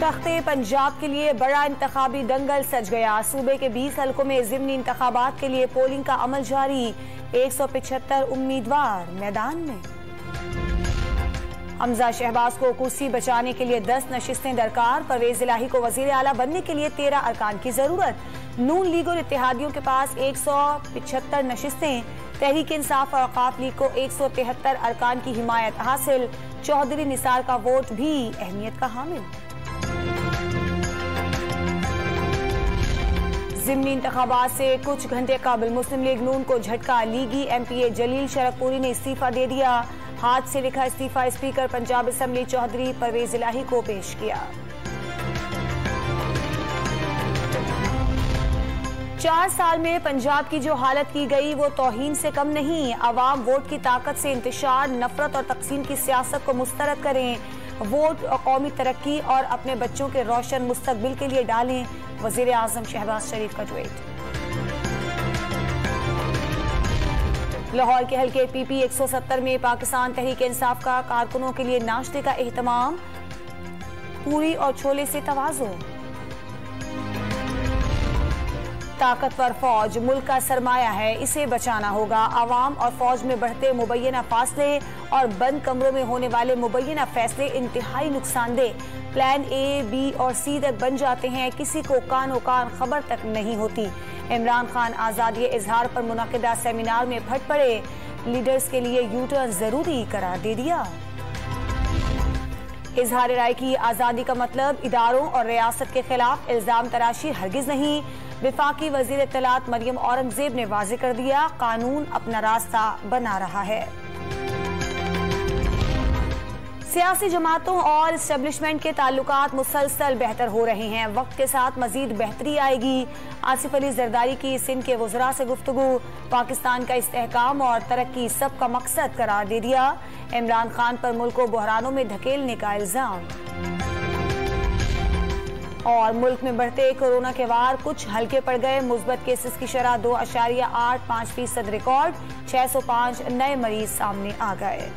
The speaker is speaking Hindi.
तख्ते पंजाब के लिए बड़ा इंतखाबी दंगल सज गया। सूबे के 20 हलकों में ज़िमनी इंतखाबात के लिए पोलिंग का अमल जारी। 175 उम्मीदवार मैदान में। हमजा शहबाज को कुर्सी बचाने के लिए 10 नशिस्तें दरकार। परवेज इलाही को वजीर आला बनने के लिए 13 अरकान की जरूरत। नून लीग और इत्तेहादियों के पास 175 नशिस्तें। तहरीक इंसाफ और औकाफ लीग को 173 अरकान की हिमायत हासिल। चौधरी निसार का वोट भी अहमियत का हामिल। ज़िमनी इंतखाबात से कुछ घंटे कबल मुस्लिम लीग नून को झटका। लीगी MPA जलील शरकपुरी ने इस्तीफा दे दिया। हाथ से लिखा इस्तीफा स्पीकर पंजाब असेंबली चौधरी परवेज इलाही को पेश किया। 4 साल में पंजाब की जो हालत की गई वो तौहीन से कम नहीं। अवाम वोट की ताकत से इंतशार, नफरत और तकसीम की सियासत को मुस्तरद करें। वोट और कौमी तरक्की और अपने बच्चों के रोशन मुस्तकबिल के लिए डालें। वजीर आजम शहबाज शरीफ का ट्वीट। लाहौर के हल्के PP 170 में पाकिस्तान तहरीक इंसाफ का कारकुनों के लिए नाश्ते का एहतमाम। पूरी और छोले से तवाज़ो। ताकतवर फौज मुल्क का सरमाया है, इसे बचाना होगा। आवाम और फौज में बढ़ते मुबैना फासले और बंद कमरों में होने वाले मुबैना फैसले इंतहाई नुकसानदेह। प्लान A, B और C तक बन जाते हैं, किसी को कानो कान खबर तक नहीं होती। इमरान खान आज़ादी इजहार पर मुनक़िदा सेमिनार में फट पड़े। लीडर्स के लिए U-टर्न जरूरी करार दे दिया। इजहार राय की आज़ादी का मतलब इदारों और रियासत के खिलाफ इल्जाम तराशी हरगिज नहीं। विफाकी वजीर इत्तलात मरियम औरंगजेब ने वाज़े कर दिया, कानून अपना रास्ता बना रहा है। सियासी जमातों और इस्टेब्लिशमेंट के ताल्लुकात मुसलसल बेहतर हो रहे हैं। वक्त के साथ मजीद बेहतरी आएगी। आसिफ अली जरदारी की सिंध के वज़रा से गुफ्तगू। पाकिस्तान का इस्तेहकाम और तरक्की सबका मकसद करार दे दिया। इमरान खान पर मुल्क को बहरानों में धकेलने का इल्जाम। और मुल्क में बढ़ते कोरोना के वार कुछ हल्के पड़ गए। मुस्बत केसेस की शरह 2.85% रिकॉर्ड। 605 नए मरीज सामने आ गए।